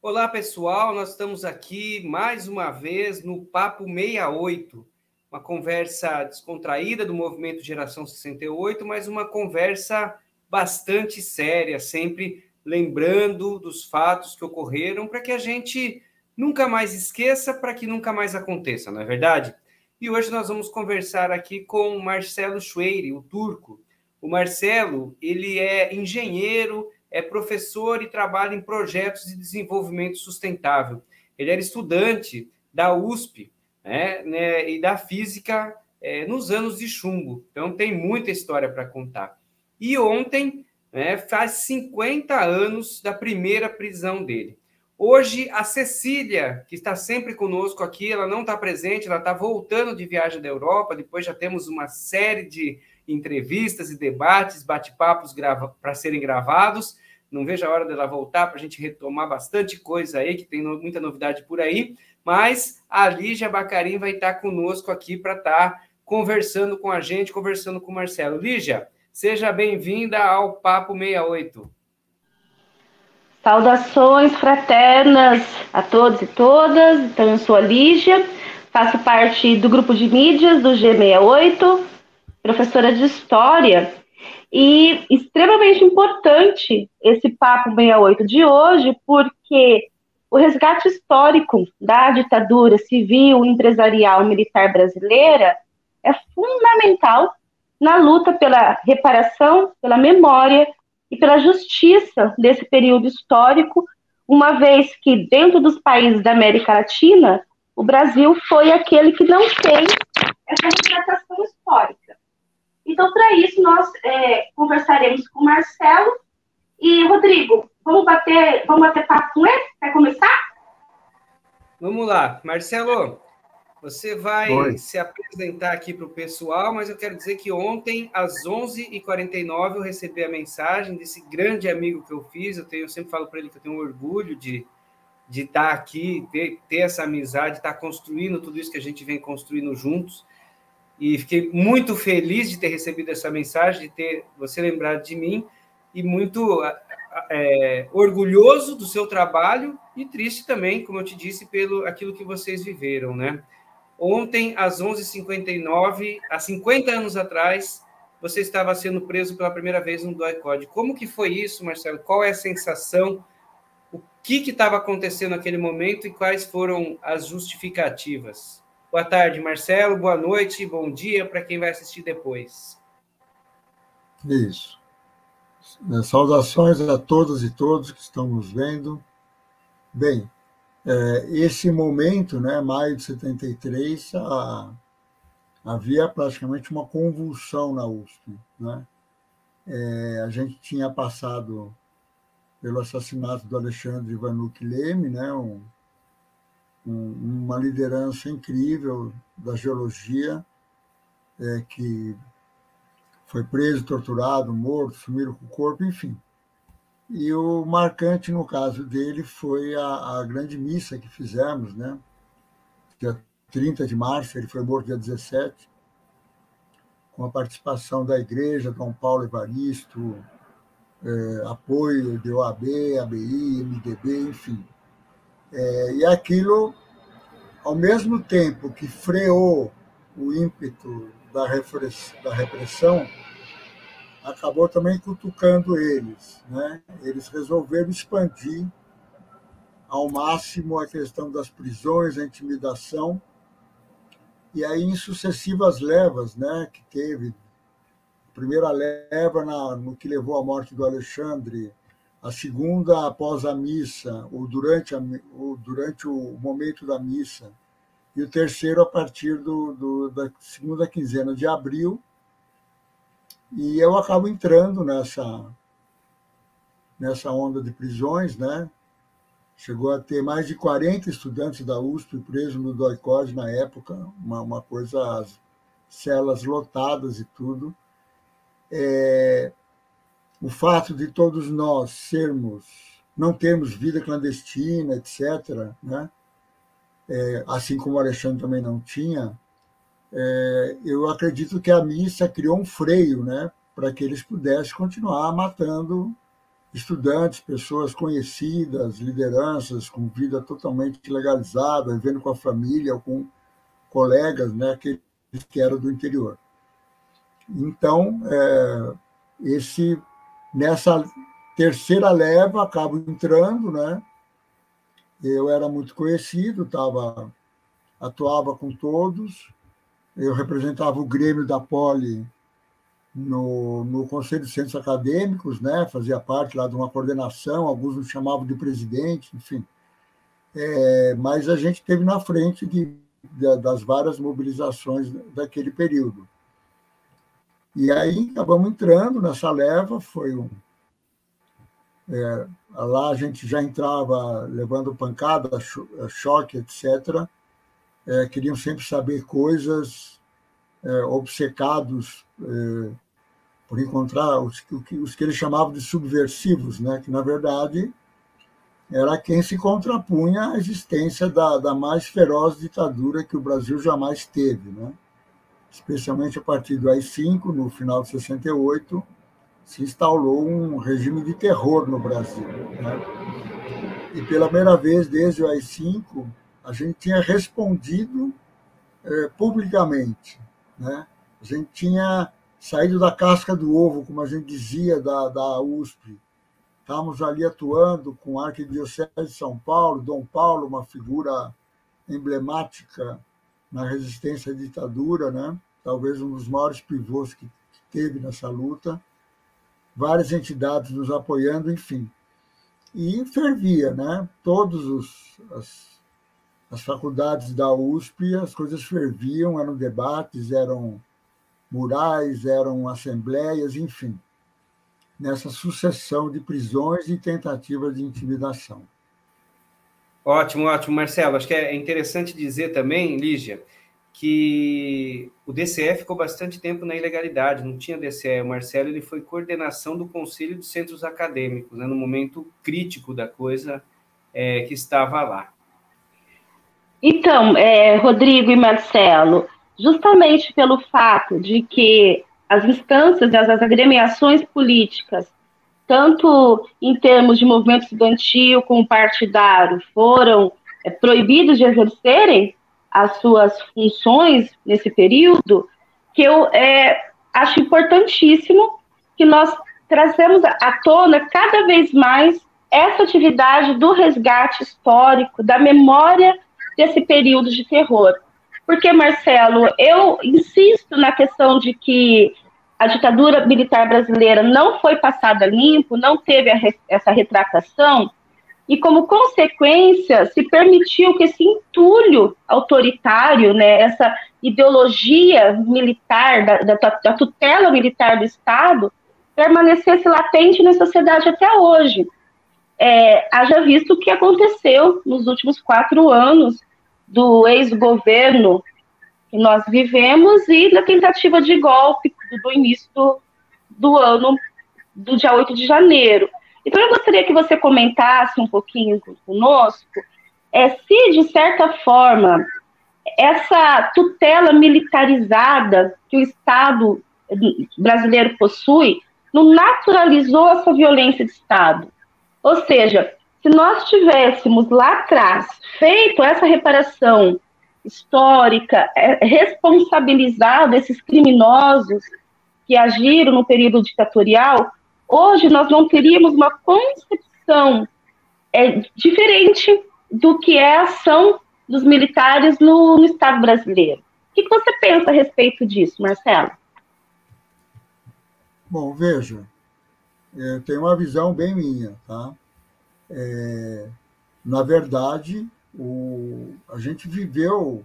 Olá, pessoal, nós estamos aqui mais uma vez no Papo 68, uma conversa descontraída do movimento Geração 68, mas uma conversa bastante séria, sempre lembrando dos fatos que ocorreram para que a gente nunca mais esqueça, para que nunca mais aconteça, não é verdade? E hoje nós vamos conversar aqui com o Marcelo Schweire, o turco. O Marcelo, ele é engenheiro, é professor e trabalha em projetos de desenvolvimento sustentável. Ele era estudante da USP, né, e da física nos anos de chumbo. Então, tem muita história para contar. E ontem, faz 50 anos da primeira prisão dele. Hoje, a Cecília, que está sempre conosco aqui, ela não está presente, ela está voltando de viagem da Europa, depois já temos uma série de entrevistas e debates, bate-papos para serem gravados. Não vejo a hora dela voltar para a gente retomar bastante coisa aí, que tem muita novidade por aí, mas a Lígia Bacarin vai estar conosco aqui para estar conversando com a gente, conversando com o Marcelo. Lígia, seja bem-vinda ao Papo 68. Saudações fraternas a todos e todas. Então, eu sou a Lígia, faço parte do grupo de mídias do G68, professora de História, e extremamente importante esse Papo 68 de hoje, porque o resgate histórico da ditadura civil, empresarial e militar brasileira é fundamental na luta pela reparação, pela memória e pela justiça desse período histórico, uma vez que, dentro dos países da América Latina, o Brasil foi aquele que não fez essa resgatação histórica. Então, para isso, nós conversaremos com o Marcelo. E, Rodrigo, vamos bater papo com ele? Quer começar? Vamos lá. Marcelo, você vai se apresentar aqui para o pessoal, mas eu quero dizer que ontem, às 11h49, eu recebi a mensagem desse grande amigo que eu fiz. Eu sempre falo para ele que eu tenho orgulho de estar aqui, ter essa amizade, estar construindo tudo isso que a gente vem construindo juntos. E fiquei muito feliz de ter recebido essa mensagem, de ter você lembrado de mim, e muito orgulhoso do seu trabalho e triste também, como eu te disse, pelo aquilo que vocês viveram, né? Ontem, às 11h59, há 50 anos atrás, você estava sendo preso pela primeira vez no DOI-CODE. Como que foi isso, Marcelo? Qual é a sensação? O que estava acontecendo naquele momento e quais foram as justificativas? Boa tarde, Marcelo. Boa noite, bom dia para quem vai assistir depois. Isso. Saudações a todas e todos que estão nos vendo. Bem, esse momento, né, maio de 73, havia praticamente uma convulsão na USP. Né? A gente tinha passado pelo assassinato do Alexandre Vanucchi Leme, né, uma liderança incrível da geologia, que foi preso, torturado, morto, sumiram com o corpo, enfim. E o marcante, no caso dele, foi a grande missa que fizemos, né? Dia 30 de março, ele foi morto dia 17, com a participação da igreja, Dom Paulo Evaristo, apoio de OAB, ABI, MDB, enfim. E aquilo, ao mesmo tempo que freou o ímpeto da repressão, acabou também cutucando eles. Né? Eles resolveram expandir ao máximo a questão das prisões, a intimidação, e aí em sucessivas levas, né, que teve, a primeira leva no que levou à morte do Alexandre, a segunda após a missa, ou durante o momento da missa, e o terceiro a partir da segunda quinzena de abril. E eu acabo entrando nessa onda de prisões, né? Chegou a ter mais de 40 estudantes da USP presos no DOI-CODE na época, uma coisa, as celas lotadas e tudo. O fato de todos nós não termos vida clandestina, etc., né? Assim como o Alexandre também não tinha, eu acredito que a missa criou um freio, né, para que eles pudessem continuar matando estudantes, pessoas conhecidas, lideranças com vida totalmente legalizada, vivendo com a família ou com colegas, né, que eram do interior. Então, nessa terceira leva, acabo entrando, né? Eu era muito conhecido, atuava com todos, eu representava o Grêmio da Poli no Conselho de Centros Acadêmicos, né? Fazia parte lá de uma coordenação, alguns nos chamavam de presidente, enfim. Mas a gente esteve na frente das várias mobilizações daquele período. E aí acabamos entrando nessa leva, lá a gente já entrava levando pancada, choque, etc. Queriam sempre saber coisas, obcecados por encontrar os que eles chamavam de subversivos, né? Que, na verdade, era quem se contrapunha à existência da mais feroz ditadura que o Brasil jamais teve, né? Especialmente a partir do AI-5, no final de 68, se instaurou um regime de terror no Brasil, né? E pela primeira vez desde o AI-5, a gente tinha respondido publicamente, né? A gente tinha saído da casca do ovo, como a gente dizia, da USP. Estávamos ali atuando com a Arquidiocese de São Paulo, Dom Paulo, uma figura emblemática na resistência à ditadura, né? Talvez um dos maiores pivôs que teve nessa luta, várias entidades nos apoiando, enfim. E fervia, né? As faculdades da USP, as coisas ferviam, eram debates, eram murais, eram assembleias, enfim, nessa sucessão de prisões e tentativas de intimidação. Ótimo, ótimo, Marcelo. Acho que é interessante dizer também, Lígia, que o DCE ficou bastante tempo na ilegalidade, não tinha DCE. O Marcelo ele foi coordenação do Conselho de Centros Acadêmicos, né, no momento crítico da coisa que estava lá. Então, Rodrigo e Marcelo, justamente pelo fato de que as instâncias, as agremiações políticas, tanto em termos de movimento estudantil como partidário, foram proibidos de exercerem as suas funções nesse período, que eu acho importantíssimo que nós trazemos à tona cada vez mais essa atividade do resgate histórico, da memória desse período de terror. Porque, Marcelo, eu insisto na questão de que a ditadura militar brasileira não foi passada limpo, não teve essa retratação, e como consequência se permitiu que esse entulho autoritário, né, essa ideologia militar, da tutela militar do Estado, permanecesse latente na sociedade até hoje. Haja visto o que aconteceu nos últimos 4 anos do ex-governo que nós vivemos e da tentativa de golpe do início do ano, do dia 8 de janeiro. Então, eu gostaria que você comentasse um pouquinho conosco se, de certa forma, essa tutela militarizada que o Estado brasileiro possui não naturalizou essa violência de Estado. Ou seja, se nós tivéssemos lá atrás feito essa reparação histórica, responsabilizado esses criminosos que agiram no período ditatorial, hoje nós não teríamos uma concepção diferente do que é a ação dos militares no Estado brasileiro. O que você pensa a respeito disso, Marcelo? Bom, veja, eu tenho uma visão bem minha, tá? Na verdade, a gente viveu,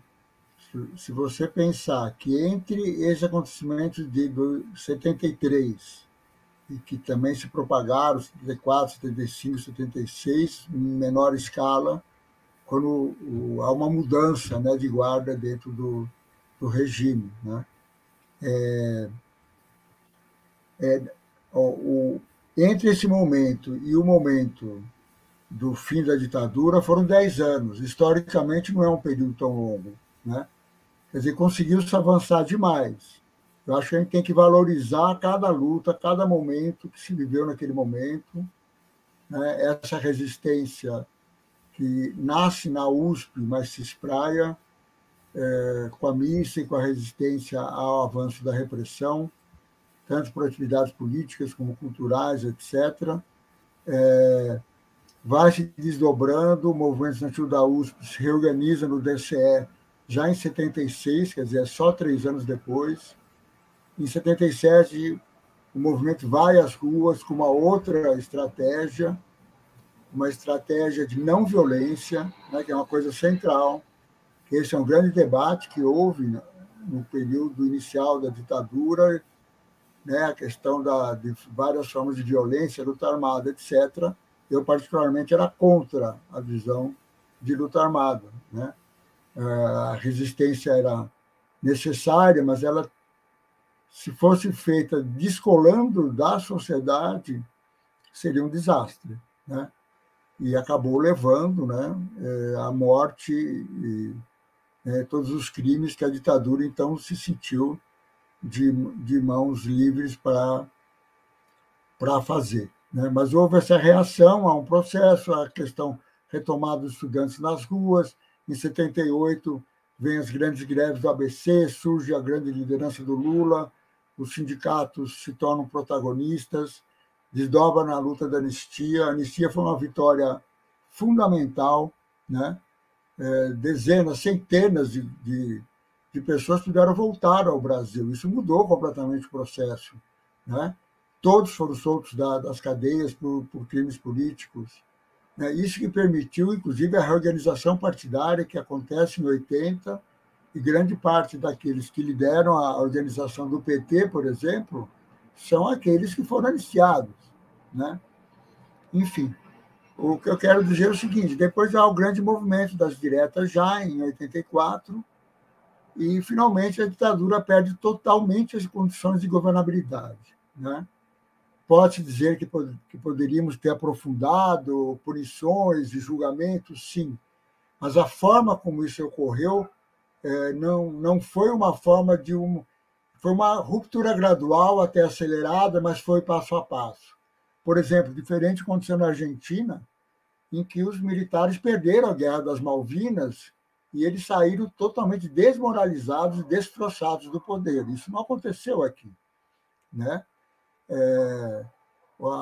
se você pensar que entre esses acontecimentos de 73, e que também se propagaram, 74, 75, 76, em menor escala, quando há uma mudança, né, de guarda dentro do regime, né? Entre esse momento e o momento do fim da ditadura foram 10 anos. Historicamente, não é um período tão longo, né? Quer dizer, conseguiu-se avançar demais. Eu acho que a gente tem que valorizar cada luta, cada momento que se viveu naquele momento, né? Essa resistência que nasce na USP, mas se espraia com a missa e com a resistência ao avanço da repressão, tanto por atividades políticas como culturais, etc., vai se desdobrando, o movimento estudantil da USP se reorganiza no DCE já em 76, quer dizer, só 3 anos depois. Em 77, o movimento vai às ruas com uma outra estratégia, uma estratégia de não violência, né, que é uma coisa central. Esse é um grande debate que houve no período inicial da ditadura, né, a questão de várias formas de violência, luta armada, etc. Eu, particularmente, era contra a visão de luta armada, né? A resistência era necessária, mas ela, se fosse feita descolando da sociedade, seria um desastre, né? E acabou levando, né, à morte e todos os crimes que a ditadura, então, se sentiu de mãos livres para fazer, né? Mas houve essa reação a um processo, a questão retomada dos estudantes nas ruas. Em 78, vem as grandes greves do ABC, surge a grande liderança do Lula, os sindicatos se tornam protagonistas, desdobra na luta da anistia. A anistia foi uma vitória fundamental, né? Dezenas, centenas de pessoas puderam voltar ao Brasil. Isso mudou completamente o processo, né? Todos foram soltos das cadeias por crimes políticos. Isso que permitiu, inclusive, a reorganização partidária que acontece em 80, e grande parte daqueles que lideram a organização do PT, por exemplo, são aqueles que foram anistiados, né? Enfim, o que eu quero dizer é o seguinte: depois há o grande movimento das diretas já, em 84, e, finalmente, a ditadura perde totalmente as condições de governabilidade, né? Pode-se dizer que poderíamos ter aprofundado punições e julgamentos, sim, mas a forma como isso ocorreu não foi uma forma foi uma ruptura gradual, até acelerada, mas foi passo a passo. Por exemplo, diferente aconteceu na Argentina, em que os militares perderam a Guerra das Malvinas e eles saíram totalmente desmoralizados e destroçados do poder. Isso não aconteceu aqui, né?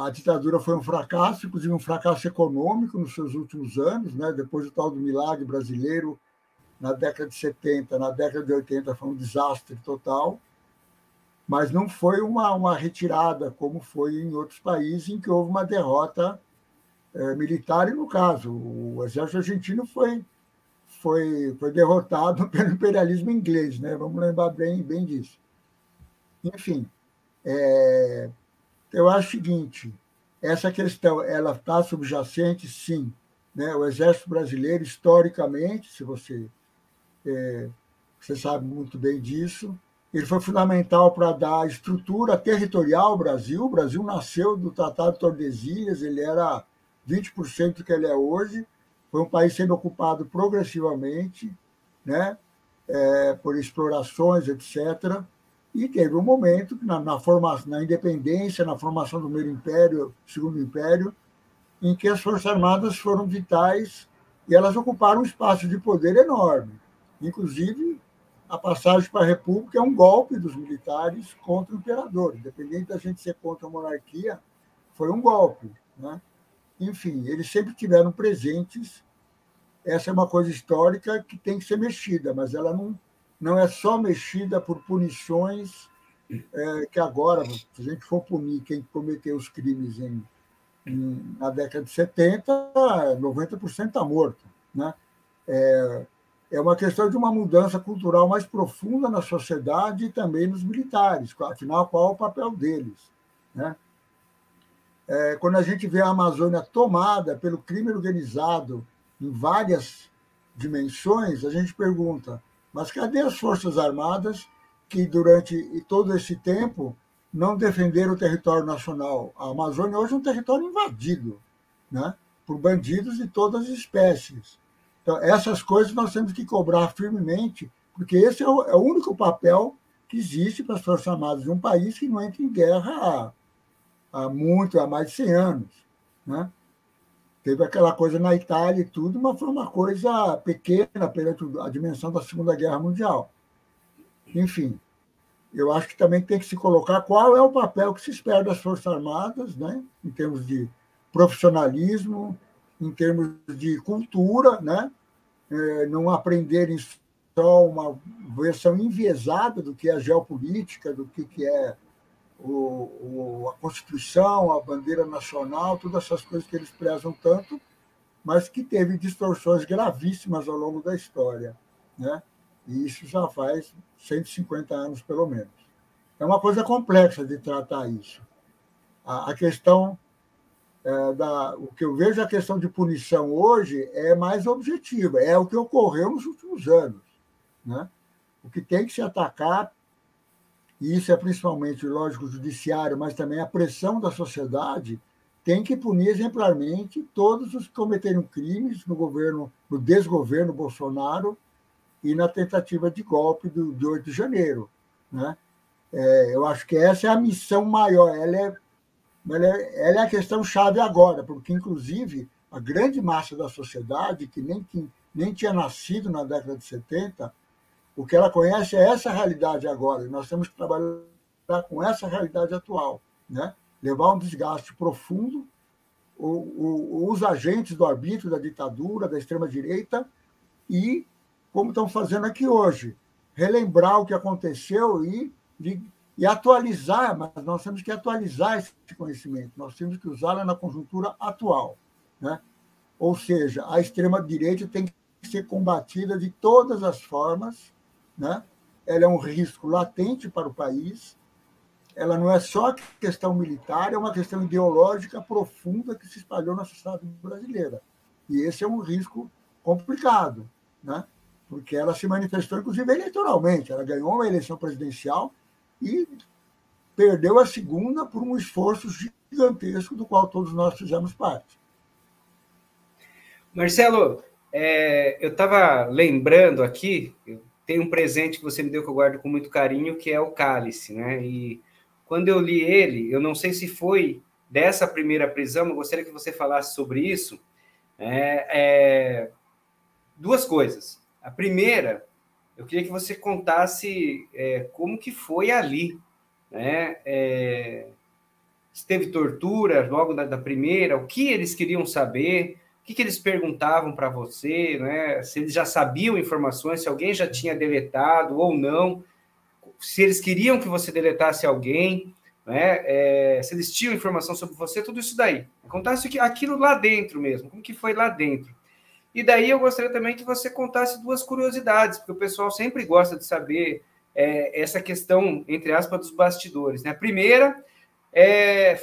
A ditadura foi um fracasso, inclusive um fracasso econômico nos seus últimos anos, né? Depois do tal do milagre brasileiro, na década de 70, na década de 80, foi um desastre total, mas não foi uma retirada, como foi em outros países, em que houve uma derrota militar, e, no caso, o exército argentino foi derrotado pelo imperialismo inglês, né? Vamos lembrar bem disso. Enfim, eu acho o seguinte: essa questão ela está subjacente, sim, né? O Exército Brasileiro, historicamente, se você sabe muito bem disso, ele foi fundamental para dar estrutura territorial ao Brasil. O Brasil nasceu do Tratado de Tordesilhas, ele era 20% do que ele é hoje, foi um país sendo ocupado progressivamente, né? Por explorações, etc., e teve um momento que, na independência, na formação do primeiro império, segundo império, em que as Forças Armadas foram vitais e elas ocuparam um espaço de poder enorme. Inclusive, a passagem para a República é um golpe dos militares contra o imperador. Independente da gente ser contra a monarquia, foi um golpe, né? Enfim, eles sempre tiveram presentes. Essa é uma coisa histórica que tem que ser mexida, mas ela não é só mexida por punições que agora, se a gente for punir quem cometeu os crimes na década de 70, 90% está morto, né? É uma questão de uma mudança cultural mais profunda na sociedade e também nos militares. Afinal, qual é o papel deles, né? Quando a gente vê a Amazônia tomada pelo crime organizado em várias dimensões, a gente pergunta: mas cadê as Forças Armadas que, durante todo esse tempo, não defenderam o território nacional? A Amazônia hoje é um território invadido, né, por bandidos de todas as espécies. Então, essas coisas nós temos que cobrar firmemente, porque esse é o único papel que existe para as Forças Armadas de um país que não entra em guerra há mais de 100 anos, né? Teve aquela coisa na Itália e tudo, mas foi uma coisa pequena perante a dimensão da Segunda Guerra Mundial. Enfim, eu acho que também tem que se colocar qual é o papel que se espera das Forças Armadas, né, em termos de profissionalismo, em termos de cultura, né, não aprenderem só uma versão enviesada do que é a geopolítica, do que é a Constituição, a bandeira nacional, todas essas coisas que eles prezam tanto, mas que teve distorções gravíssimas ao longo da história, né? E isso já faz 150 anos, pelo menos. É uma coisa complexa de tratar isso. A questão o que eu vejo, a questão de punição hoje é mais objetiva, é o que ocorreu nos últimos anos, né? O que tem que se atacar, e isso é principalmente, lógico, o judiciário, mas também a pressão da sociedade, tem que punir exemplarmente todos os que cometeram crimes no desgoverno Bolsonaro e na tentativa de golpe de 8 de janeiro, né? Eu acho que essa é a missão maior, ela é a questão chave agora, porque, inclusive, a grande massa da sociedade, que nem tinha nascido na década de 70, o que ela conhece é essa realidade agora, e nós temos que trabalhar com essa realidade atual, né? Levar um desgaste profundo, os agentes do arbítrio, da ditadura, da extrema-direita, e, como estão fazendo aqui hoje, relembrar o que aconteceu e atualizar, mas nós temos que atualizar esse conhecimento, nós temos que usá-lo na conjuntura atual, né? Ou seja, a extrema-direita tem que ser combatida de todas as formas, né? Ela é um risco latente para o país, ela não é só questão militar, é uma questão ideológica profunda que se espalhou na sociedade brasileira. E esse é um risco complicado, né? Porque ela se manifestou, inclusive, eleitoralmente. Ela ganhou uma eleição presidencial e perdeu a segunda por um esforço gigantesco do qual todos nós fizemos parte. Marcelo, eu estava lembrando aqui, tem um presente que você me deu que eu guardo com muito carinho, que é o cálice, né? E quando eu li ele, eu não sei se foi dessa primeira prisão, eu gostaria que você falasse sobre isso. Duas coisas. A primeira, eu queria que você contasse como que foi ali, né? Se teve tortura logo da primeira, o que eles queriam saber, o que eles perguntavam para você, né? Se eles já sabiam informações, se alguém já tinha deletado ou não, se eles queriam que você deletasse alguém, né? Se eles tinham informação sobre você, tudo isso daí. Contasse aquilo lá dentro mesmo, como que foi lá dentro. E daí eu gostaria também que você contasse duas curiosidades, porque o pessoal sempre gosta de saber essa questão, entre aspas, dos bastidores, né? A primeira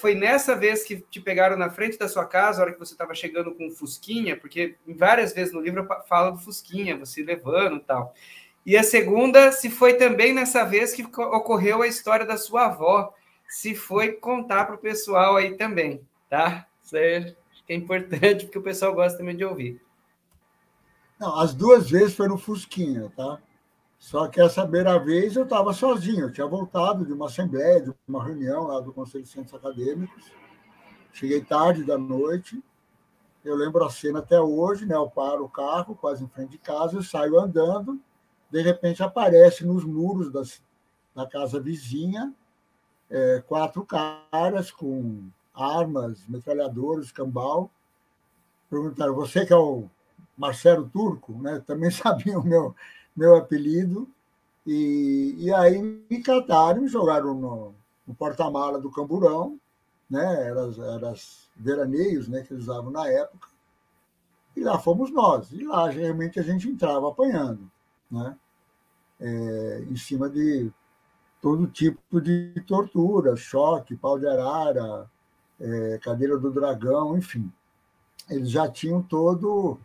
foi nessa vez que te pegaram na frente da sua casa, a hora que você estava chegando com o Fusquinha, porque várias vezes no livro fala do Fusquinha, você levando e tal. E a segunda, se foi também nessa vez que ocorreu a história da sua avó, se foi contar para o pessoal aí também, tá? Isso é importante, porque o pessoal gosta também de ouvir. Não, as duas vezes foi no Fusquinha, tá? Só que essa primeira vez eu estava sozinho, eu tinha voltado de uma assembleia, de uma reunião lá do Conselho de Centros Acadêmicos. Cheguei tarde da noite, eu lembro a cena até hoje, né? Eu paro o carro quase em frente de casa, eu saio andando, de repente aparece nos muros da casa vizinha 4 caras com armas, metralhadoras, cambal. Perguntaram, você que é o Marcelo Turco, né? Também sabiam o meu apelido, e aí me cataram, me jogaram no porta-mala do camburão, né? Eram veraneios, né, que eles usavam na época, e lá fomos nós, e lá realmente a gente entrava apanhando, né? Em cima de todo tipo de tortura, choque, pau de arara, cadeira do dragão, enfim. Eles já tinham todo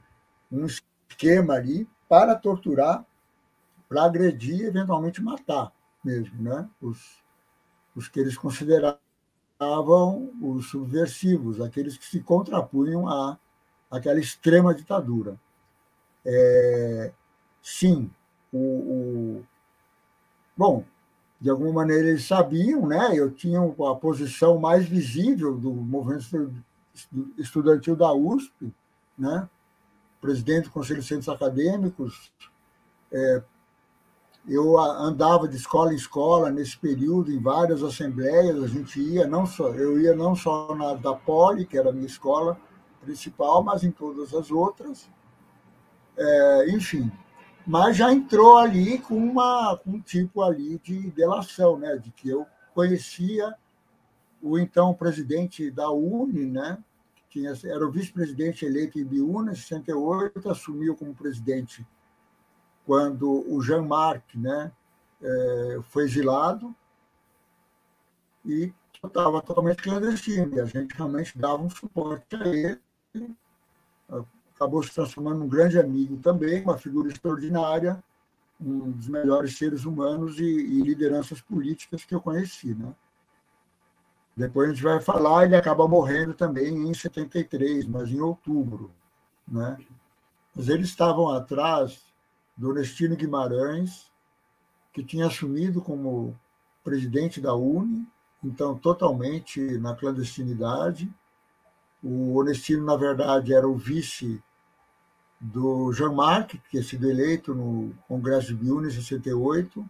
um esquema ali para torturar, para agredir e eventualmente matar mesmo, né? Os que eles consideravam os subversivos, aqueles que se contrapunham àquela extrema ditadura. Sim, bom, de alguma maneira eles sabiam, né? Eu tinha a posição mais visível do movimento estudantil da USP, né? Presidente do Conselho de Centros Acadêmicos. Eu andava de escola em escola nesse período, em várias assembleias. A gente ia, eu ia não só na da Poli, que era a minha escola principal, mas em todas as outras. Enfim, mas já entrou ali com um tipo ali de delação, né? De que eu conhecia o então presidente da UNE, né? Era o vice-presidente eleito em Biúna, em 68, assumiu como presidente quando o Jean-Marc, né, foi exilado, e estava totalmente clandestino, e a gente realmente dava um suporte a ele. Acabou se transformando num grande amigo também, uma figura extraordinária, um dos melhores seres humanos e lideranças políticas que eu conheci, né? Depois a gente vai falar, ele acaba morrendo também em 73, mas em outubro, né? Mas eles estavam atrás do Onestino Guimarães, que tinha assumido como presidente da UNE, então totalmente na clandestinidade. O Onestino, na verdade, era o vice do Jean-Marc, que tinha sido eleito no Congresso de Biúna em 68.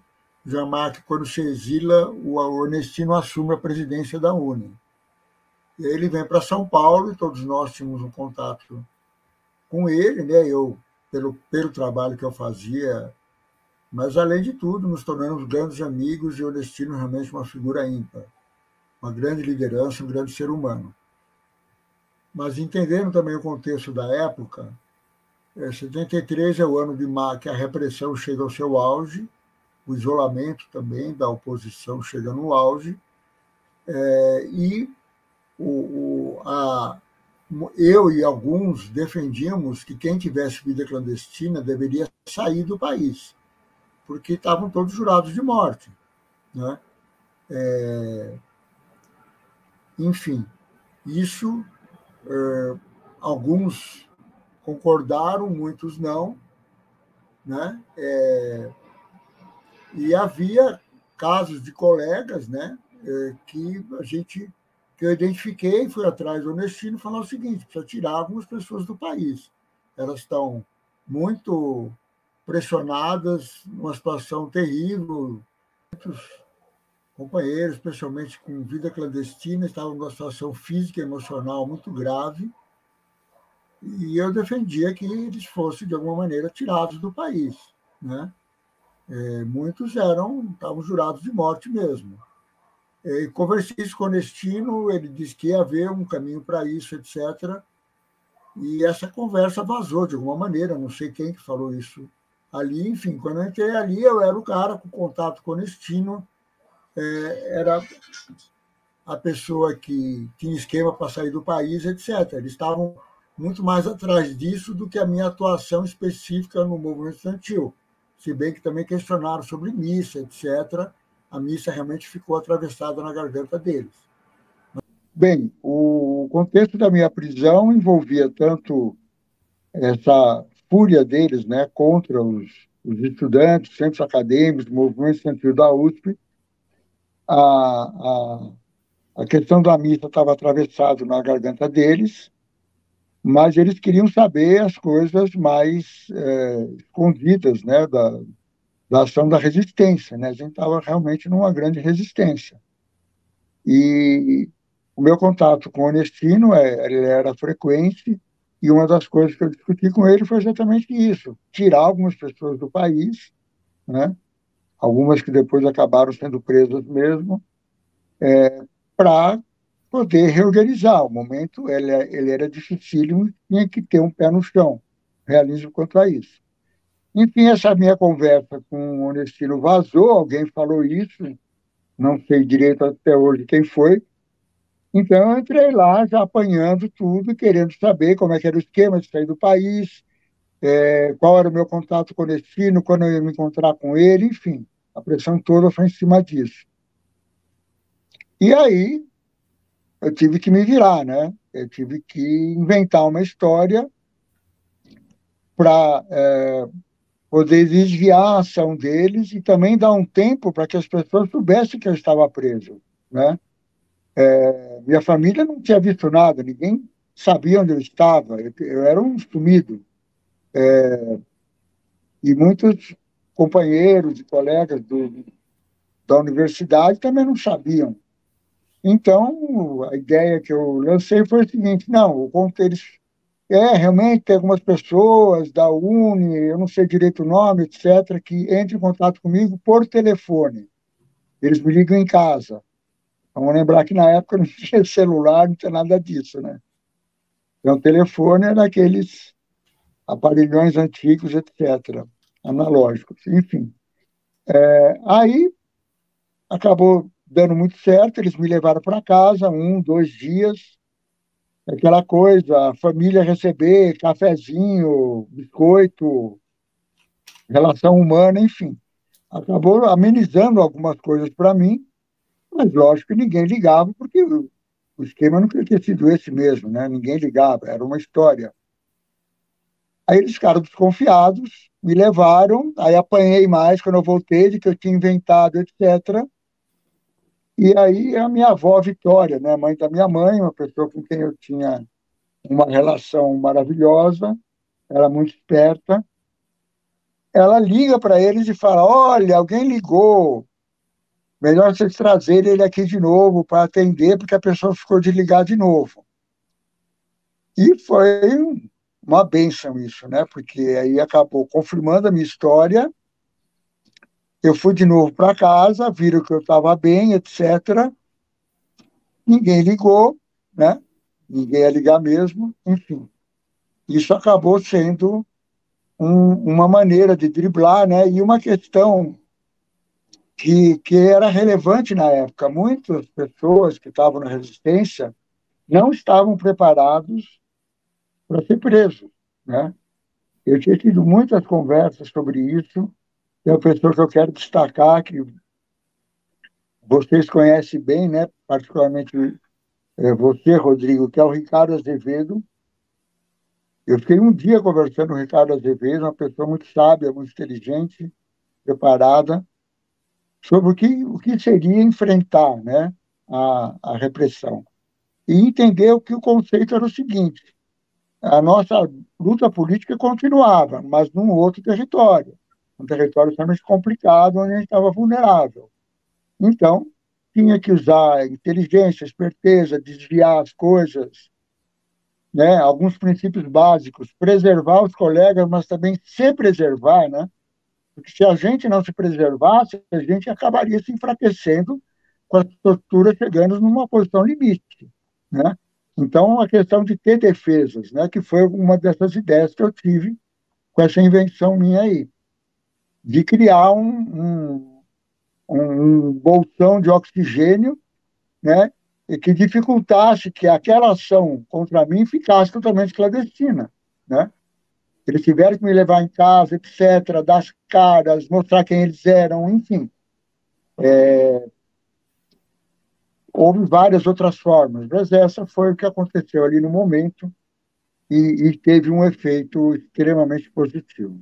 Jean-Marc, quando se exila, o Onestino assume a presidência da UNE. E aí ele vem para São Paulo, e todos nós tínhamos um contato com ele, né? Eu, pelo trabalho que eu fazia, mas, além de tudo, nos tornamos grandes amigos, e o Onestino realmente uma figura ímpar, uma grande liderança, um grande ser humano. Mas, entendendo também o contexto da época, 73 é o ano que a repressão chega ao seu auge, o isolamento também da oposição chega no auge, e eu e alguns defendíamos que quem tivesse vida clandestina deveria sair do país, porque estavam todos jurados de morte, né? Enfim, isso alguns concordaram, muitos não, né? E havia casos de colegas, né, que eu identifiquei, fui atrás do Onestino e falei o seguinte: precisa tirar algumas pessoas do país. Elas estão muito pressionadas, numa situação terrível. Muitos companheiros, especialmente com vida clandestina, estavam numa situação física e emocional muito grave, e eu defendia que eles fossem, de alguma maneira, tirados do país, né? Muitos estavam jurados de morte mesmo. Conversei isso com o Onestino, ele disse que ia haver um caminho para isso, etc. E essa conversa vazou de alguma maneira, não sei quem que falou isso ali. Enfim, quando eu entrei ali, eu era o cara com contato com o Onestino, era a pessoa que tinha esquema para sair do país, etc. Eles estavam muito mais atrás disso do que a minha atuação específica no movimento estudantil. Se bem que também questionaram sobre missa, etc. A missa realmente ficou atravessada na garganta deles. Bem, o contexto da minha prisão envolvia tanto essa fúria deles, né, contra os estudantes, centros acadêmicos, movimento estudantil da USP. A questão da missa estava atravessada na garganta deles, mas eles queriam saber as coisas mais escondidas, né, da ação da resistência, né? A gente estava realmente numa grande resistência. E o meu contato com o Onestino ele era frequente, e uma das coisas que eu discuti com ele foi exatamente isso: tirar algumas pessoas do país, né? Algumas que depois acabaram sendo presas mesmo, para poder reorganizar. O momento ele era dificílimo, tinha que ter um pé no chão, realismo quanto a isso. Enfim, essa minha conversa com o Onestino vazou, alguém falou isso, não sei direito até hoje quem foi. Então, eu entrei lá já apanhando tudo, querendo saber como é que era o esquema de sair do país, qual era o meu contato com o Onestino, quando eu ia me encontrar com ele, enfim, a pressão toda foi em cima disso. E aí, eu tive que me virar, né? Eu tive que inventar uma história para poder desviar a ação deles e também dar um tempo para que as pessoas soubessem que eu estava preso, né? Minha família não tinha visto nada, ninguém sabiam onde eu estava, eu era um sumido. E muitos companheiros e colegas da universidade também não sabiam. Então, a ideia que eu lancei foi o seguinte: não, o conto eles realmente tem algumas pessoas da Uni, eu não sei direito o nome, etc., que entram em contato comigo por telefone. Eles me ligam em casa. Vamos lembrar que na época não tinha celular, não tinha nada disso, né? Então, o telefone era aqueles aparelhões antigos, etc., analógicos, enfim. Aí acabou dando muito certo, eles me levaram para casa, 2 dias, aquela coisa, a família receber cafezinho, biscoito, relação humana, enfim. Acabou amenizando algumas coisas para mim, mas lógico que ninguém ligava, porque o esquema não queria ter sido esse mesmo, né? Ninguém ligava, era uma história. Aí eles ficaram desconfiados, me levaram, aí apanhei mais quando eu voltei de que eu tinha inventado, etc. E aí a minha avó, Vitória, né, mãe da minha mãe, uma pessoa com quem eu tinha uma relação maravilhosa, era muito esperta, ela liga para eles e fala: olha, alguém ligou, melhor vocês trazerem ele aqui de novo para atender, porque a pessoa ficou de ligar de novo. E foi uma bênção isso, né? Porque aí acabou confirmando a minha história. Eu fui de novo para casa, viram que eu estava bem, etc. Ninguém ligou, né? Ninguém ia ligar mesmo, enfim. Isso acabou sendo uma maneira de driblar, né? E uma questão que era relevante na época. Muitas pessoas que estavam na resistência não estavam preparados para ser presos, né? Eu tinha tido muitas conversas sobre isso. Tem uma pessoa que eu quero destacar, que vocês conhecem bem, né? Particularmente você, Rodrigo, que é o Ricardo Azevedo. Eu fiquei um dia conversando com o Ricardo Azevedo, uma pessoa muito sábia, muito inteligente, preparada, sobre o que seria enfrentar, né, a repressão. E entendeu que o conceito era o seguinte: a nossa luta política continuava, mas num outro território, um território extremamente complicado, onde a gente estava vulnerável. Então, tinha que usar inteligência, esperteza, desviar as coisas, né, alguns princípios básicos, preservar os colegas, mas também se preservar, né? Porque se a gente não se preservasse, a gente acabaria se enfraquecendo com a tortura chegando numa posição limite, né? Então, a questão de ter defesas, né, que foi uma dessas ideias que eu tive com essa invenção minha aí, de criar um bolsão de oxigênio, né, e que dificultasse que aquela ação contra mim ficasse totalmente clandestina, né? Eles tiveram que me levar em casa, etc., dar as caras, mostrar quem eles eram, enfim. Houve várias outras formas, mas essa foi o que aconteceu ali no momento e teve um efeito extremamente positivo.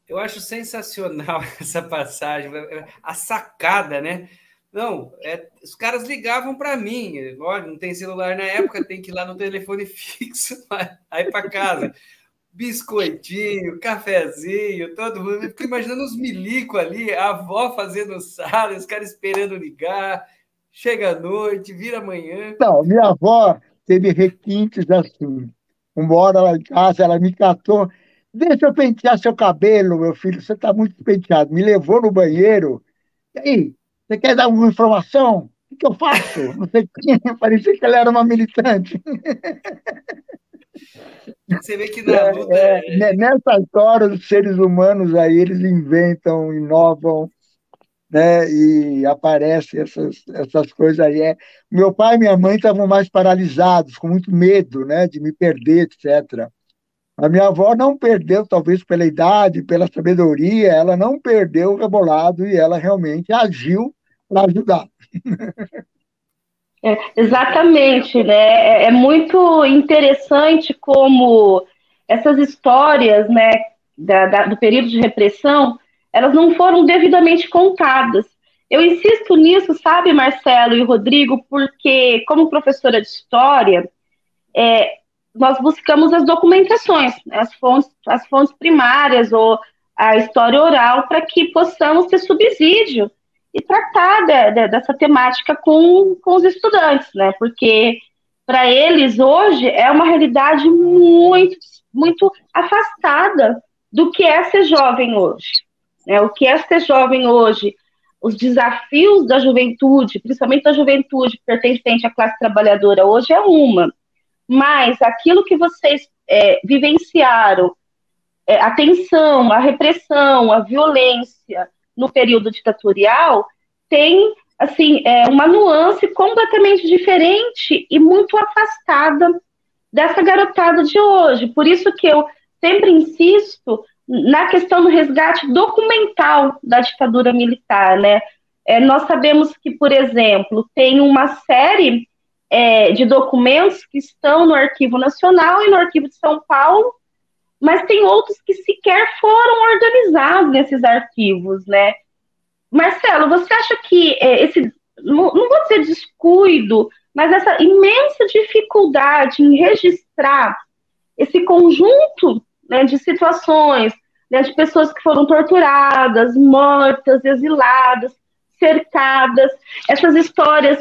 Eu acho sensacional essa passagem, a sacada, né? Não, os caras ligavam para mim. Olha, não tem celular na época, tem que ir lá no telefone fixo, aí para casa. Biscoitinho, cafezinho, todo mundo. Eu fico imaginando os milico ali, a avó fazendo sala, os caras esperando ligar. Chega a noite, vira amanhã. Não, minha avó teve requintes assim. Uma hora lá em casa, ela me catou. Deixa eu pentear seu cabelo, meu filho, você está muito penteado. Me levou no banheiro. E aí, você quer dar alguma informação? O que eu faço? Não sei o que. Parecia que ela era uma militante. Você vê que na luta. Nessas horas, os seres humanos aí, eles inventam, inovam, né? E aparecem essas coisas aí. Meu pai e minha mãe estavam mais paralisados, com muito medo, né, de me perder, etc. A minha avó não perdeu, talvez pela idade, pela sabedoria, ela não perdeu o rebolado e ela realmente agiu para ajudar. Exatamente, né? É muito interessante como essas histórias, né, do período de repressão, elas não foram devidamente contadas. Eu insisto nisso, sabe, Marcelo e Rodrigo, porque como professora de história, nós buscamos as documentações, as fontes primárias ou a história oral, para que possamos ter subsídio e tratar dessa temática com os estudantes, né? Porque para eles hoje é uma realidade muito, muito afastada do que é ser jovem hoje, né? O que é ser jovem hoje, os desafios da juventude, principalmente da juventude pertencente à classe trabalhadora hoje é uma, mas aquilo que vocês vivenciaram, a tensão, a repressão, a violência no período ditatorial tem assim uma nuance completamente diferente e muito afastada dessa garotada de hoje. Por isso que eu sempre insisto na questão do resgate documental da ditadura militar, né? Nós sabemos que, por exemplo, tem uma série de documentos que estão no Arquivo Nacional e no Arquivo de São Paulo, mas tem outros que sequer foram organizados nesses arquivos, né? Marcelo, você acha que não vou dizer descuido, mas essa imensa dificuldade em registrar esse conjunto, né, de situações, né, de pessoas que foram torturadas, mortas, exiladas, cercadas, essas histórias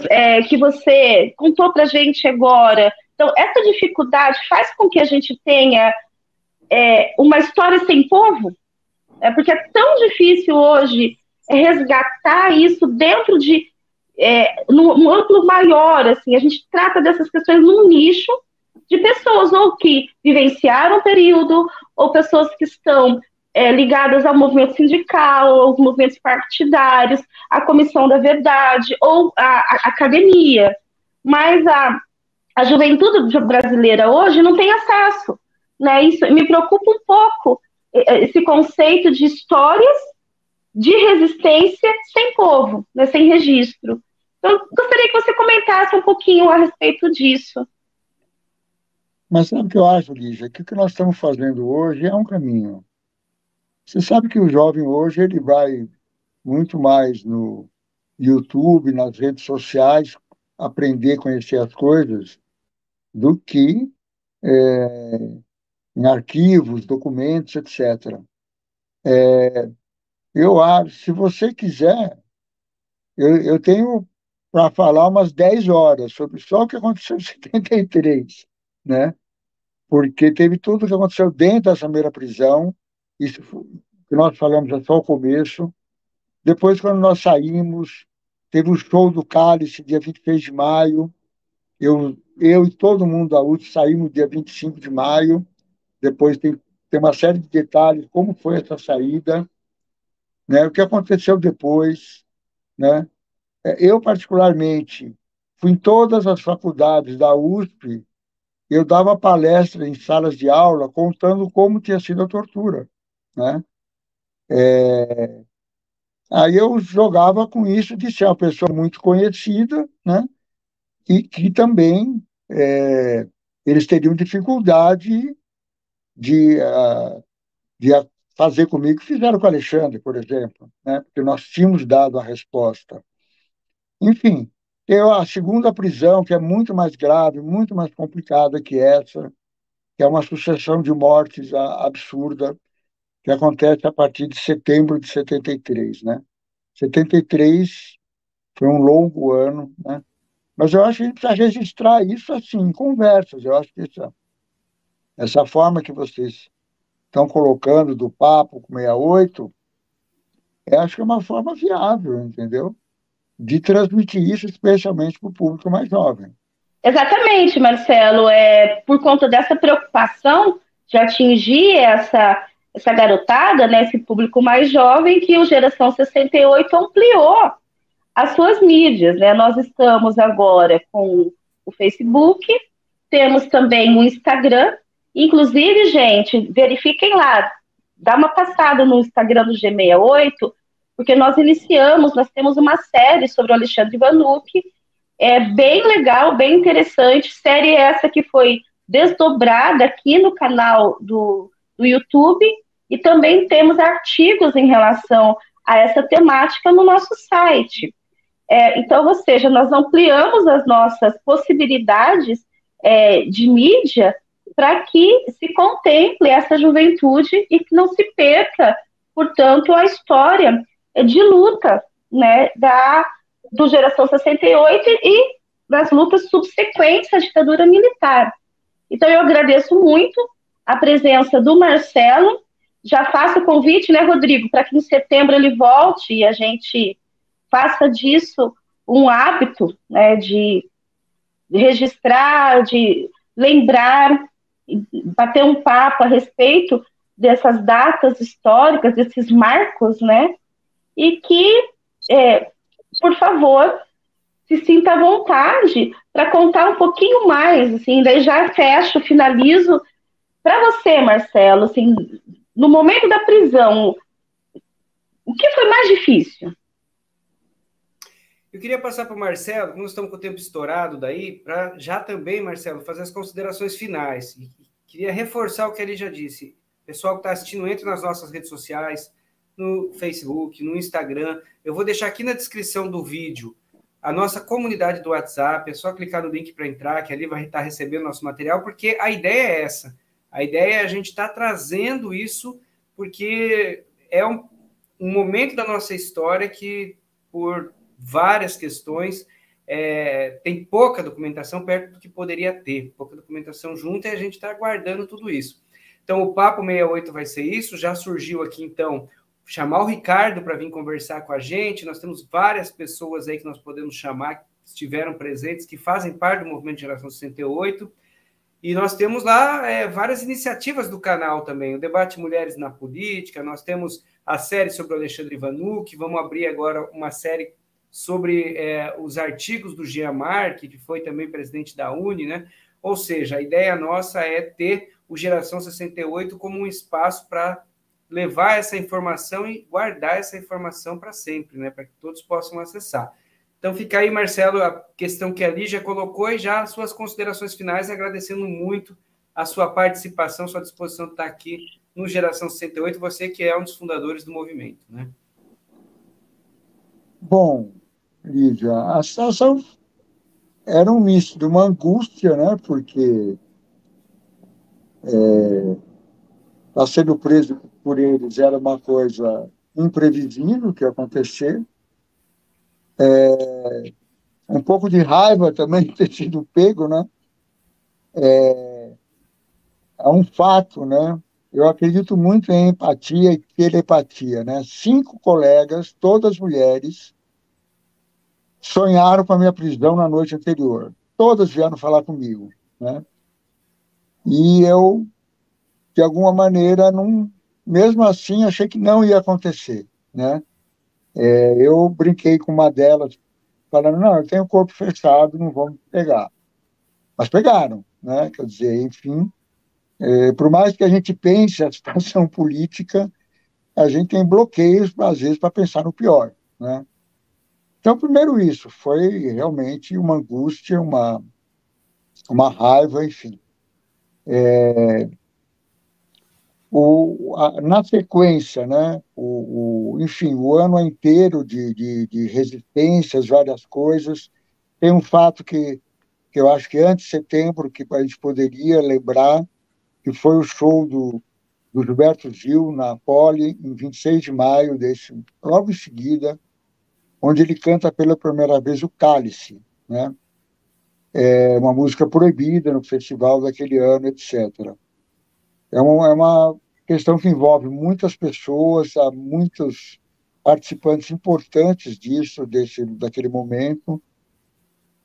que você contou para a gente agora. Então, essa dificuldade faz com que a gente tenha uma história sem povo, porque é tão difícil hoje resgatar isso dentro de num amplo maior, assim, a gente trata dessas questões num nicho de pessoas ou que vivenciaram o período, ou pessoas que estão ligadas ao movimento sindical, aos movimentos partidários, à Comissão da Verdade, ou à academia. Mas a juventude brasileira hoje não tem acesso, né? Isso me preocupa um pouco, esse conceito de histórias de resistência sem povo, né, sem registro. Então, gostaria que você comentasse um pouquinho a respeito disso. Mas sabe o que eu acho, Lígia? Que o que nós estamos fazendo hoje é um caminho. Você sabe que o jovem hoje ele vai muito mais no YouTube, nas redes sociais, aprender, conhecer as coisas, do que em arquivos, documentos, etc. Eu acho, se você quiser, eu tenho para falar umas 10 horas sobre só o que aconteceu em 73, né? Porque teve tudo o que aconteceu dentro dessa primeira prisão, isso que nós falamos é só o começo. Depois, quando nós saímos, teve o show do Cálice, dia 23 de maio, eu e todo mundo da UTS saímos dia 25 de maio, depois tem uma série de detalhes, como foi essa saída, né? O que aconteceu depois, né? Eu, particularmente, fui em todas as faculdades da USP, eu dava palestra em salas de aula contando como tinha sido a tortura, né? Aí eu jogava com isso de ser uma pessoa muito conhecida, né? E que também eles teriam dificuldade de, de fazer comigo o que fizeram com o Alexandre, por exemplo, né? Porque nós tínhamos dado a resposta. Enfim, tem a segunda prisão, que é muito mais grave, muito mais complicada que essa, que é uma sucessão de mortes absurda, que acontece a partir de setembro de 73, né? 73 foi um longo ano, né? Mas eu acho que a gente precisa registrar isso assim, em conversas. Eu acho que essa forma que vocês estão colocando do Papo com 68, acho que é uma forma viável, entendeu? De transmitir isso, especialmente para o público mais jovem. Exatamente, Marcelo. Por conta dessa preocupação de atingir essa garotada, né, esse público mais jovem, que o Geração 68 ampliou as suas mídias, né? Nós estamos agora com o Facebook, temos também o Instagram. Inclusive, gente, verifiquem lá, dá uma passada no Instagram do G68, porque nós temos uma série sobre o Alexandre Vanucchi, bem legal, bem interessante, série essa que foi desdobrada aqui no canal do YouTube, e também temos artigos em relação a essa temática no nosso site. Então, ou seja, nós ampliamos as nossas possibilidades de mídia para que se contemple essa juventude e que não se perca, portanto, a história de luta, né, do Geração 68 e das lutas subsequentes à ditadura militar. Então, eu agradeço muito a presença do Marcelo. Já faço o convite, né, Rodrigo, para que em setembro ele volte e a gente faça disso um hábito, né, de registrar, de lembrar, bater um papo a respeito dessas datas históricas, desses marcos, né? E que, por favor, se sinta à vontade para contar um pouquinho mais, assim, daí já fecho, finalizo. Para você, Marcelo, assim, no momento da prisão, o que foi mais difícil? Eu queria passar para o Marcelo, como estamos com o tempo estourado daí, para já também, Marcelo, fazer as considerações finais. E queria reforçar o que ele já disse. Pessoal que está assistindo, entre nas nossas redes sociais, no Facebook, no Instagram. Eu vou deixar aqui na descrição do vídeo a nossa comunidade do WhatsApp. É só clicar no link para entrar, que ali vai estar recebendo nosso material, porque a ideia é essa. A ideia é a gente estar trazendo isso, porque é um momento da nossa história que, por várias questões, tem pouca documentação perto do que poderia ter, pouca documentação junto, e a gente está aguardando tudo isso. Então, o Papo 68 vai ser isso. Já surgiu aqui, então, chamar o Ricardo para vir conversar com a gente. Nós temos várias pessoas aí que nós podemos chamar, que estiveram presentes, que fazem parte do Movimento Geração 68. E nós temos lá várias iniciativas do canal também. O Debate Mulheres na Política, nós temos a série sobre o Alexandre Vanucci, vamos abrir agora uma série sobre os artigos do Jean Marc, que foi também presidente da UNE, né? Ou seja, a ideia nossa é ter o Geração 68 como um espaço para levar essa informação e guardar essa informação para sempre, né? Para que todos possam acessar. Então, fica aí, Marcelo, a questão que a Lígia colocou e já as suas considerações finais, agradecendo muito a sua participação, sua disposição de estar aqui no Geração 68, você que é um dos fundadores do movimento, né? Bom, Lídia, a situação era um misto de uma angústia, né? Porque estar sendo preso por eles era uma coisa imprevisível que ia acontecer. Um pouco de raiva também de ter sido pego, né? É um fato, né? Eu acredito muito em empatia e telepatia, né? 5 colegas, todas mulheres, sonharam com a minha prisão na noite anterior. Todas vieram falar comigo, né? E eu, de alguma maneira, não, mesmo assim, achei que não ia acontecer, né? Eu brinquei com uma delas, falando, não, eu tenho o corpo fechado, não vão me pegar. Mas pegaram, né? Quer dizer, enfim, por mais que a gente pense a situação política, a gente tem bloqueios, às vezes, para pensar no pior, né? Então, primeiro isso, foi realmente uma angústia, uma raiva, enfim. Na sequência, né, enfim, o ano inteiro de resistências, várias coisas. Tem um fato que eu acho que antes de setembro, que a gente poderia lembrar, que foi o show do Gilberto Gil na Poli, em 26 de maio, logo em seguida, onde ele canta pela primeira vez o Cálice, né? É uma música proibida no festival daquele ano, etc. É uma questão que envolve muitas pessoas, há muitos participantes importantes daquele momento,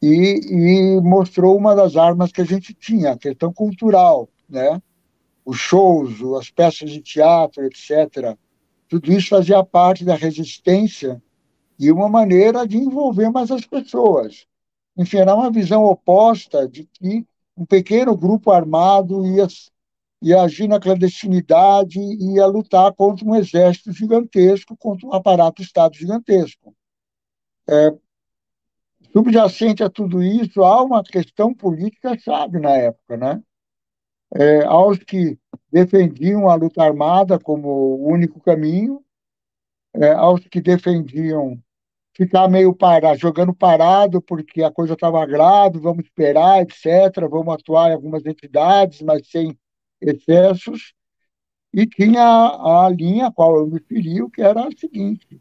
e mostrou uma das armas que a gente tinha, a questão cultural, né? Os shows, as peças de teatro, etc. Tudo isso fazia parte da resistência e uma maneira de envolver mais as pessoas. Enfim, era uma visão oposta de que um pequeno grupo armado ia agir na clandestinidade e ia lutar contra um exército gigantesco, contra um aparato Estado gigantesco. Subjacente a tudo isso, há uma questão política chave na época, né? Aos que defendiam a luta armada como o único caminho, aos que defendiam ficar meio parado, jogando parado, porque a coisa estava grave, vamos esperar, etc., vamos atuar em algumas entidades, mas sem excessos. E tinha a linha a qual eu me fili, que era a seguinte: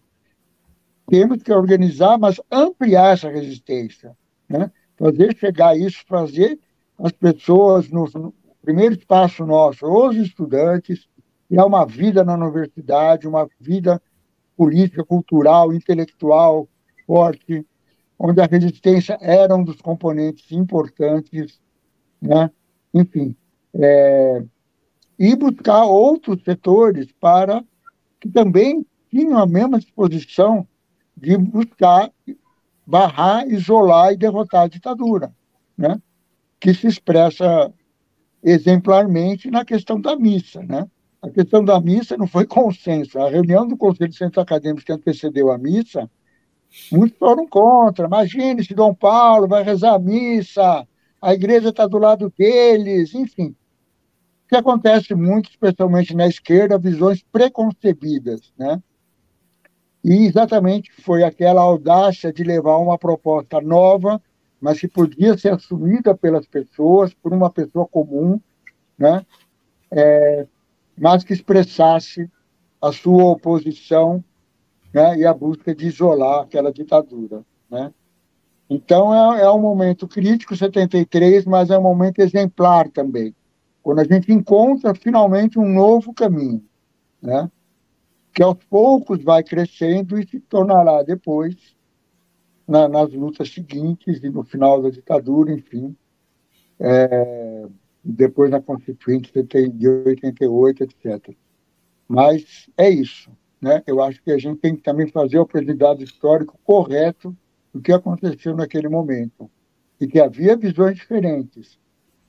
temos que organizar, mas ampliar essa resistência, né? Fazer chegar isso, fazer as pessoas, no primeiro passo nosso, os estudantes, criar uma vida na universidade, uma vida política, cultural, intelectual forte, onde a resistência era um dos componentes importantes, né? Enfim, e buscar outros setores para que também tinham a mesma disposição de buscar barrar, isolar e derrotar a ditadura, né? Que se expressa exemplarmente na questão da missa, né? A questão da missa não foi consenso. A reunião do Conselho de Centros Acadêmicos que antecedeu a missa, muitos foram contra. Imagine se Dom Paulo vai rezar a missa, a igreja está do lado deles, enfim. O que acontece muito, especialmente na esquerda, visões preconcebidas, né? E exatamente foi aquela audácia de levar uma proposta nova, mas que podia ser assumida pelas pessoas, por uma pessoa comum, né? Mas que expressasse a sua oposição, né? E a busca de isolar aquela ditadura, né? Então, é um momento crítico, 73, mas é um momento exemplar também, quando a gente encontra finalmente um novo caminho, né? Que aos poucos vai crescendo e se tornará depois, nas lutas seguintes e no final da ditadura, enfim, depois na Constituinte de 88, etc. Mas é isso, né? Eu acho que a gente tem que também fazer o aprendizado histórico correto do que aconteceu naquele momento, e que havia visões diferentes,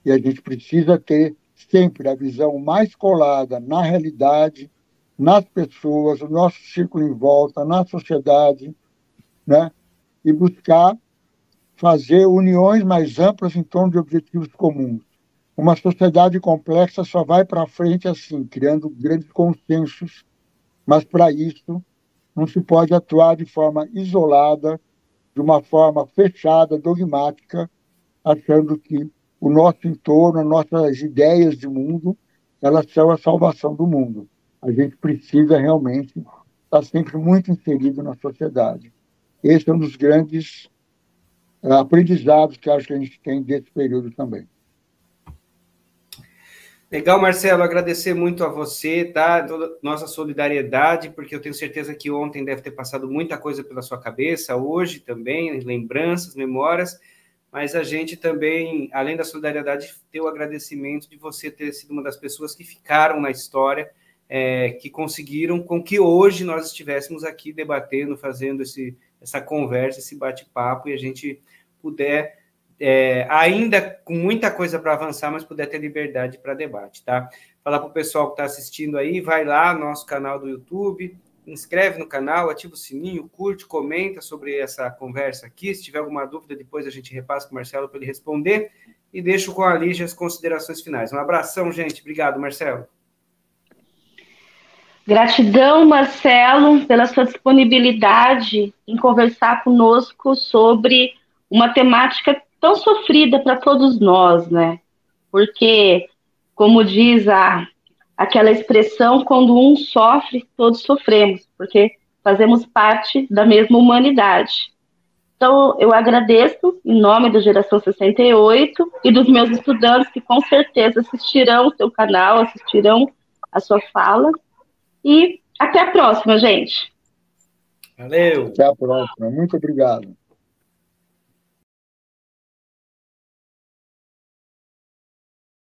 e a gente precisa ter sempre a visão mais colada na realidade, nas pessoas, no nosso círculo em volta, na sociedade, né? E buscar fazer uniões mais amplas em torno de objetivos comuns. Uma sociedade complexa só vai para frente assim, criando grandes consensos, mas para isso não se pode atuar de forma isolada, de uma forma fechada, dogmática, achando que o nosso entorno, as nossas ideias de mundo, elas são a salvação do mundo. A gente precisa realmente estar sempre muito inserido na sociedade. Esse é um dos grandes aprendizados que acho que a gente tem desse período também. Legal, Marcelo, agradecer muito a você, tá? Toda nossa solidariedade, porque eu tenho certeza que ontem deve ter passado muita coisa pela sua cabeça, hoje também, lembranças, memórias, mas a gente também, além da solidariedade, tem o agradecimento de você ter sido uma das pessoas que ficaram na história, que conseguiram com que hoje nós estivéssemos aqui debatendo, fazendo essa conversa, esse bate-papo, e a gente puder... ainda com muita coisa para avançar, mas puder ter liberdade para debate, tá? Falar para o pessoal que está assistindo aí, vai lá no nosso canal do YouTube, inscreve no canal, ativa o sininho, curte, comenta sobre essa conversa aqui. Se tiver alguma dúvida, depois a gente repassa com o Marcelo para ele responder. E deixo com a Lígia as considerações finais. Um abração, gente. Obrigado, Marcelo. Gratidão, Marcelo, pela sua disponibilidade em conversar conosco sobre uma temática tão sofrida para todos nós, né? Porque, como diz aquela expressão, quando um sofre, todos sofremos, porque fazemos parte da mesma humanidade. Então, eu agradeço em nome do Geração 68 e dos meus estudantes que com certeza assistirão o seu canal, assistirão a sua fala. E até a próxima, gente. Valeu. Até a próxima. Muito obrigado.